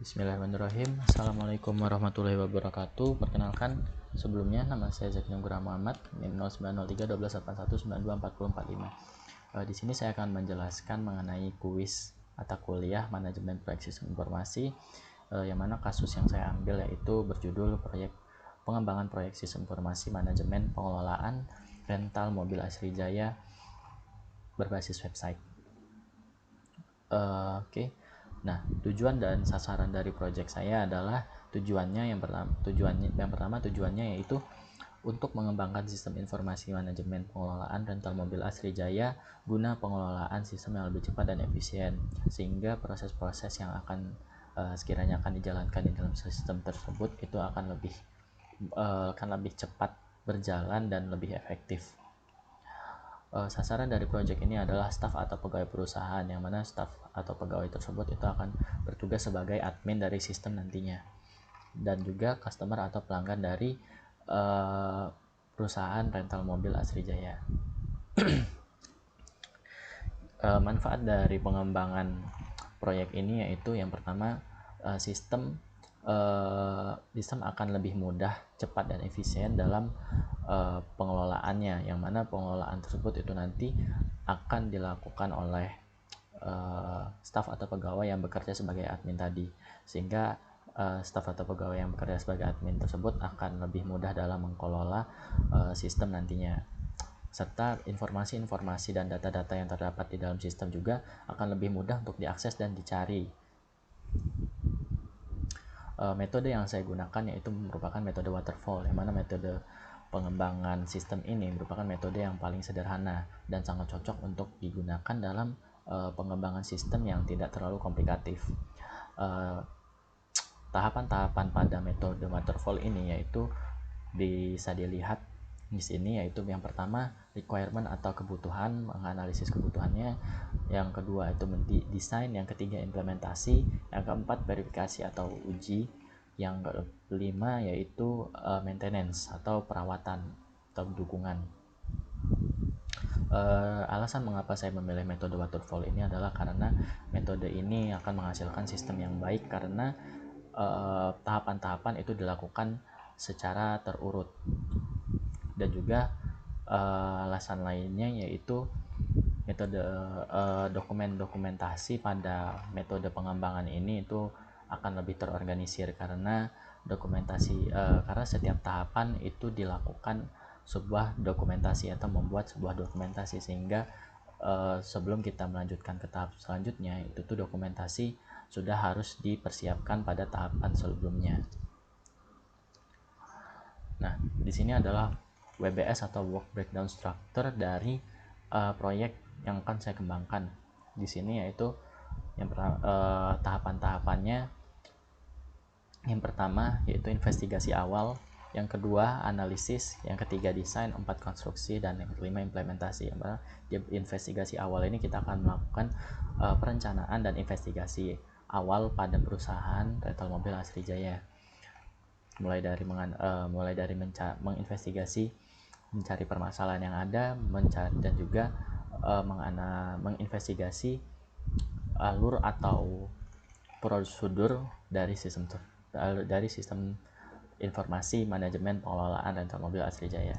Bismillahirrahmanirrahim. Assalamualaikum warahmatullahi wabarakatuh. Perkenalkan, sebelumnya nama saya Zaki Nugraha Muhammad, NIM 0903 1281 924045. Di sini saya akan menjelaskan mengenai kuis mata kuliah manajemen proyek sistem informasi, yang mana kasus yang saya ambil yaitu berjudul pengembangan proyek sistem informasi manajemen pengelolaan rental mobil Asrijaya berbasis website. Oke. Nah, tujuan dan sasaran dari proyek saya adalah tujuannya yaitu untuk mengembangkan sistem informasi manajemen pengelolaan rental mobil Asrijaya guna pengelolaan sistem yang lebih cepat dan efisien, sehingga proses-proses yang sekiranya akan dijalankan di dalam sistem tersebut itu akan lebih cepat berjalan dan lebih efektif. Sasaran dari proyek ini adalah staf atau pegawai perusahaan, yang mana staf atau pegawai tersebut itu akan bertugas sebagai admin dari sistem nantinya, dan juga customer atau pelanggan dari perusahaan rental mobil Asrijaya. Manfaat dari pengembangan proyek ini yaitu yang pertama, sistem akan lebih mudah, cepat, dan efisien dalam pengelolaannya, yang mana pengelolaan tersebut itu nanti akan dilakukan oleh staf atau pegawai yang bekerja sebagai admin tadi, sehingga staf atau pegawai yang bekerja sebagai admin tersebut akan lebih mudah dalam mengelola sistem nantinya, serta informasi-informasi dan data-data yang terdapat di dalam sistem juga akan lebih mudah untuk diakses dan dicari. Metode yang saya gunakan yaitu merupakan metode waterfall, yang mana metode pengembangan sistem ini merupakan metode yang paling sederhana dan sangat cocok untuk digunakan dalam pengembangan sistem yang tidak terlalu komplikatif. Tahapan-tahapan pada metode waterfall ini yaitu bisa dilihat di sini, yaitu yang pertama requirement atau kebutuhan, menganalisis kebutuhannya, yang kedua itu desain, yang ketiga implementasi, yang keempat verifikasi atau uji, yang kelima yaitu maintenance atau perawatan atau dukungan. Alasan mengapa saya memilih metode waterfall ini adalah karena metode ini akan menghasilkan sistem yang baik karena tahapan-tahapan itu dilakukan secara terurut, dan juga alasan lainnya yaitu metode dokumentasi pada metode pengembangan ini itu akan lebih terorganisir karena karena setiap tahapan itu dilakukan sebuah dokumentasi atau membuat sebuah dokumentasi, sehingga sebelum kita melanjutkan ke tahap selanjutnya itu tuh dokumentasi sudah harus dipersiapkan pada tahapan sebelumnya. Nah, di sini adalah WBS atau Work Breakdown Structure dari proyek yang akan saya kembangkan. Di sini yaitu yang tahapan-tahapannya, yang pertama yaitu investigasi awal, yang kedua analisis, yang ketiga desain, empat konstruksi, dan yang kelima implementasi. Di investigasi awal ini kita akan melakukan perencanaan dan investigasi awal pada perusahaan rental mobil Asrijaya, mulai dari menginvestigasi, mencari permasalahan yang ada, dan juga menginvestigasi alur atau prosedur dari sistem informasi manajemen pengelolaan rental mobil Asrijaya.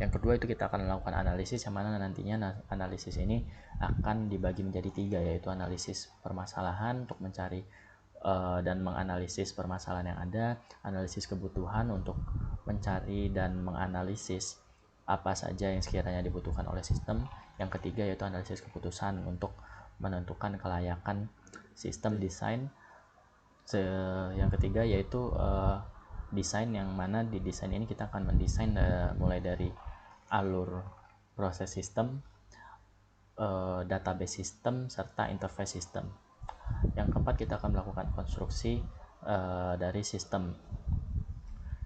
Yang kedua itu kita akan melakukan analisis, yang mana nantinya analisis ini akan dibagi menjadi 3, yaitu analisis permasalahan untuk mencari dan menganalisis permasalahan yang ada, analisis kebutuhan untuk mencari dan menganalisis apa saja yang sekiranya dibutuhkan oleh sistem, yang ketiga yaitu analisis keputusan untuk menentukan kelayakan sistem desain, yang ketiga yaitu desain, yang mana di desain ini kita akan mendesain mulai dari alur proses sistem, database sistem, serta interface sistem. Yang keempat kita akan melakukan konstruksi dari sistem.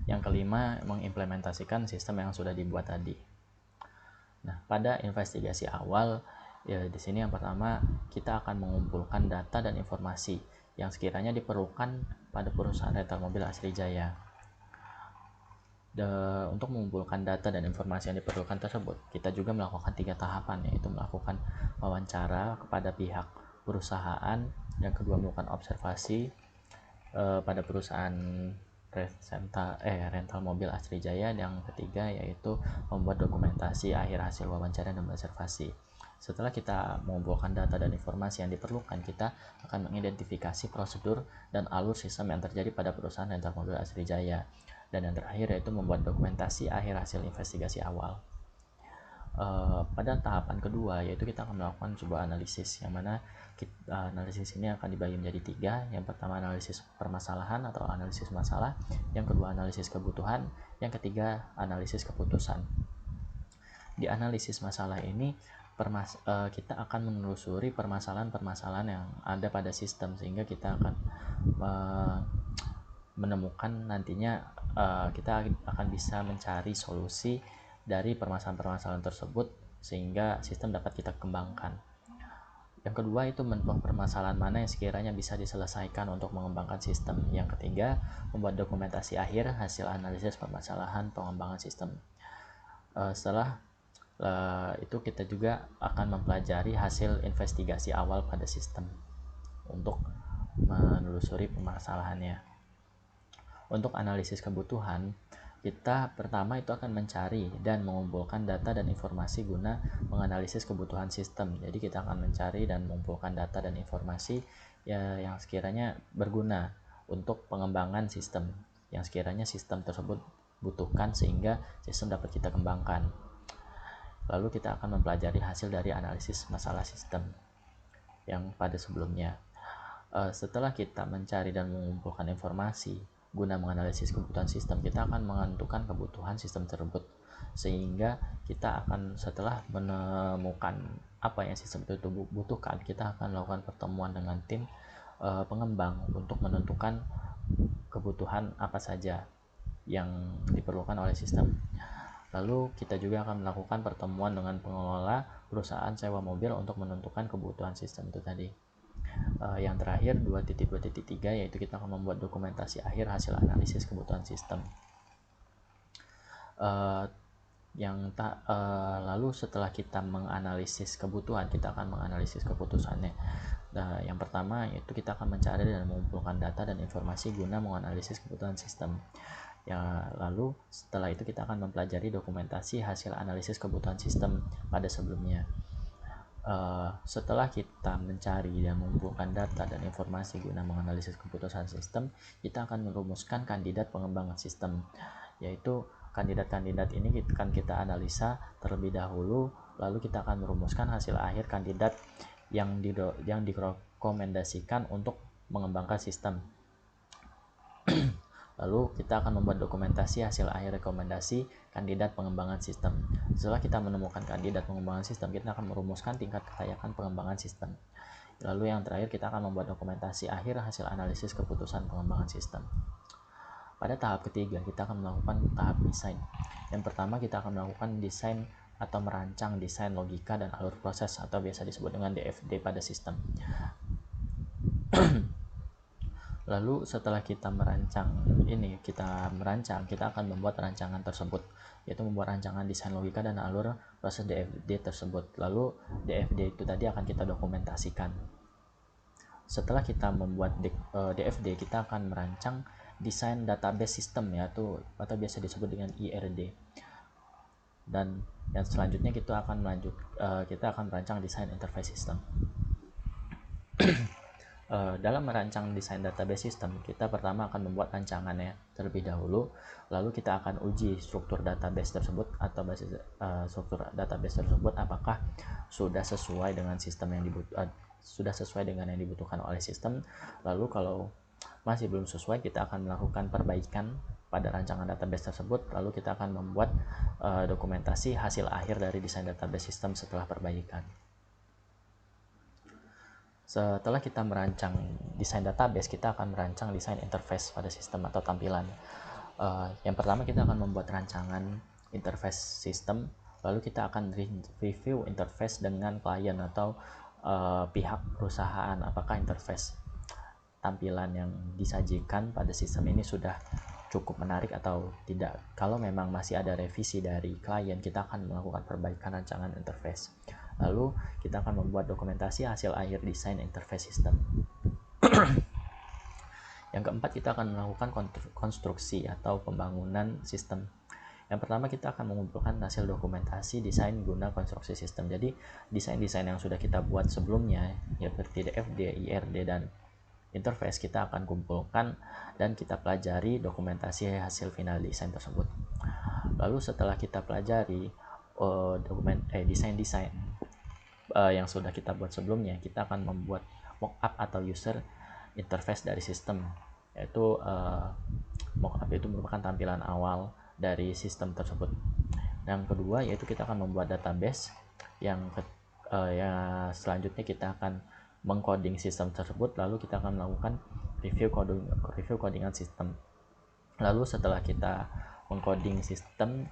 Yang kelima mengimplementasikan sistem yang sudah dibuat tadi. Nah, pada investigasi awal ya, di sini yang pertama kita akan mengumpulkan data dan informasi yang sekiranya diperlukan pada perusahaan rental mobil Asrijaya. Untuk mengumpulkan data dan informasi yang diperlukan tersebut, kita juga melakukan 3 tahapan, yaitu melakukan wawancara kepada pihak perusahaan, yang kedua melakukan observasi, pada perusahaan rental mobil Asrijaya. Yang ketiga yaitu membuat dokumentasi akhir hasil wawancara dan observasi. Setelah kita mengumpulkan data dan informasi yang diperlukan, kita akan mengidentifikasi prosedur dan alur sistem yang terjadi pada perusahaan rental mobil Asrijaya. Dan yang terakhir yaitu membuat dokumentasi akhir hasil investigasi awal. Pada tahapan kedua yaitu kita akan melakukan sebuah analisis, yang mana analisis ini akan dibagi menjadi 3. Yang pertama analisis permasalahan atau analisis masalah, yang kedua analisis kebutuhan, yang ketiga analisis keputusan. Di analisis masalah ini kita akan menelusuri permasalahan-permasalahan yang ada pada sistem, sehingga kita akan menemukan nantinya kita akan bisa mencari solusi dari permasalahan-permasalahan tersebut sehingga sistem dapat kita kembangkan. Yang kedua itu menentukan permasalahan mana yang sekiranya bisa diselesaikan untuk mengembangkan sistem. Yang ketiga membuat dokumentasi akhir hasil analisis permasalahan pengembangan sistem. Setelah itu kita juga akan mempelajari hasil investigasi awal pada sistem untuk menelusuri permasalahannya. Untuk analisis kebutuhan, kita pertama itu akan mencari dan mengumpulkan data dan informasi guna menganalisis kebutuhan sistem. Jadi kita akan mencari dan mengumpulkan data dan informasi yang sekiranya berguna untuk pengembangan sistem, yang sekiranya sistem tersebut butuhkan sehingga sistem dapat kita kembangkan. Lalu kita akan mempelajari hasil dari analisis masalah sistem yang pada sebelumnya. Setelah kita mencari dan mengumpulkan informasi guna menganalisis kebutuhan sistem, kita akan menentukan kebutuhan sistem tersebut, sehingga kita akan setelah menemukan apa yang sistem itu butuhkan, kita akan melakukan pertemuan dengan tim pengembang untuk menentukan kebutuhan apa saja yang diperlukan oleh sistem. Lalu kita juga akan melakukan pertemuan dengan pengelola perusahaan sewa mobil untuk menentukan kebutuhan sistem itu tadi. Yang terakhir 2.2.3 yaitu kita akan membuat dokumentasi akhir hasil analisis kebutuhan sistem. Lalu setelah kita menganalisis kebutuhan, kita akan menganalisis keputusannya. Yang pertama yaitu kita akan mencari dan mengumpulkan data dan informasi guna menganalisis kebutuhan sistem. Lalu setelah itu kita akan mempelajari dokumentasi hasil analisis kebutuhan sistem pada sebelumnya. Setelah kita mencari dan mengumpulkan data dan informasi guna menganalisis keputusan sistem, kita akan merumuskan kandidat pengembangan sistem, yaitu kandidat-kandidat ini akan kita analisa terlebih dahulu, lalu kita akan merumuskan hasil akhir kandidat yang direkomendasikan untuk mengembangkan sistem. Lalu kita akan membuat dokumentasi hasil akhir rekomendasi kandidat pengembangan sistem. Setelah kita menemukan kandidat pengembangan sistem, kita akan merumuskan tingkat kelayakan pengembangan sistem. Lalu yang terakhir kita akan membuat dokumentasi akhir hasil analisis keputusan pengembangan sistem. Pada tahap ketiga kita akan melakukan tahap desain. Yang pertama kita akan melakukan desain atau merancang desain logika dan alur proses atau biasa disebut dengan DFD pada sistem. Lalu setelah kita merancang, kita akan membuat rancangan tersebut, yaitu membuat rancangan desain logika dan alur proses DFD tersebut. Lalu DFD itu tadi akan kita dokumentasikan. Setelah kita membuat DFD, kita akan merancang desain database sistem, yaitu atau biasa disebut dengan IRD. Dan yang selanjutnya kita akan merancang desain interface system. Dalam merancang desain database system, kita pertama akan membuat rancangannya terlebih dahulu, lalu kita akan uji struktur database tersebut atau struktur database tersebut apakah sudah sesuai dengan yang dibutuhkan oleh sistem. Lalu kalau masih belum sesuai, kita akan melakukan perbaikan pada rancangan database tersebut, lalu kita akan membuat dokumentasi hasil akhir dari desain database system setelah perbaikan. Setelah kita merancang desain database, kita akan merancang desain interface pada sistem atau tampilan. Yang pertama kita akan membuat rancangan interface sistem, lalu kita akan review interface dengan klien atau pihak perusahaan, apakah interface tampilan yang disajikan pada sistem ini sudah cukup menarik atau tidak. Kalau memang masih ada revisi dari klien, kita akan melakukan perbaikan rancangan interface. Lalu kita akan membuat dokumentasi hasil akhir desain interface system. Yang keempat, kita akan melakukan konstruksi atau pembangunan sistem. Yang pertama, kita akan mengumpulkan hasil dokumentasi desain guna konstruksi sistem. Jadi desain-desain yang sudah kita buat sebelumnya, ya seperti DFD, IRD, dan interface, kita akan kumpulkan dan kita pelajari dokumentasi hasil final desain tersebut. Lalu setelah kita pelajari desain-desain yang sudah kita buat sebelumnya, kita akan membuat mockup atau user interface dari sistem, yaitu mockup itu merupakan tampilan awal dari sistem tersebut. Yang kedua, yaitu kita akan membuat database yang selanjutnya kita akan mengcoding sistem tersebut, lalu kita akan melakukan review codingan sistem. Lalu setelah kita mengcoding sistem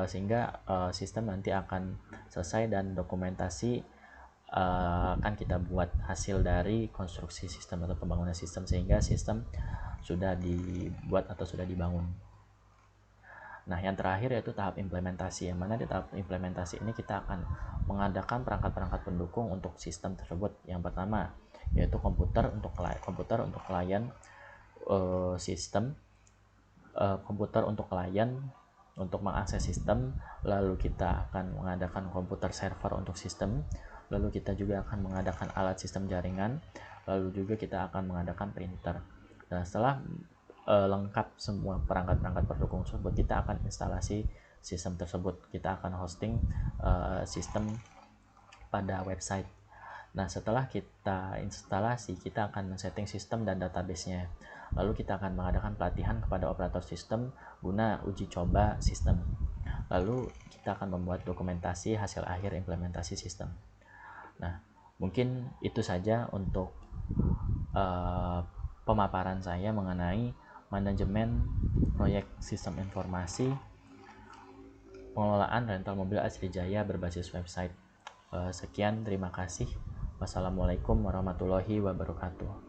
sehingga sistem nanti akan selesai dan dokumentasi akan kita buat hasil dari konstruksi sistem atau pembangunan sistem, sehingga sistem sudah dibuat atau sudah dibangun. Nah, yang terakhir yaitu tahap implementasi, yang mana di tahap implementasi ini kita akan mengadakan perangkat-perangkat pendukung untuk sistem tersebut. Yang pertama yaitu komputer untuk klien sistem, komputer untuk klien untuk mengakses sistem, lalu kita akan mengadakan komputer server untuk sistem, lalu kita juga akan mengadakan alat sistem jaringan, lalu juga kita akan mengadakan printer. Nah, setelah lengkap semua perangkat-perangkat pendukung tersebut, kita akan instalasi sistem tersebut. Kita akan hosting sistem pada website. Nah, setelah kita instalasi, kita akan men-setting sistem dan database-nya. Lalu kita akan mengadakan pelatihan kepada operator sistem guna uji coba sistem. Lalu kita akan membuat dokumentasi hasil akhir implementasi sistem. Nah, mungkin itu saja untuk pemaparan saya mengenai manajemen proyek sistem informasi pengelolaan rental mobil Asrijaya berbasis website. Sekian, terima kasih. Wassalamualaikum warahmatullahi wabarakatuh.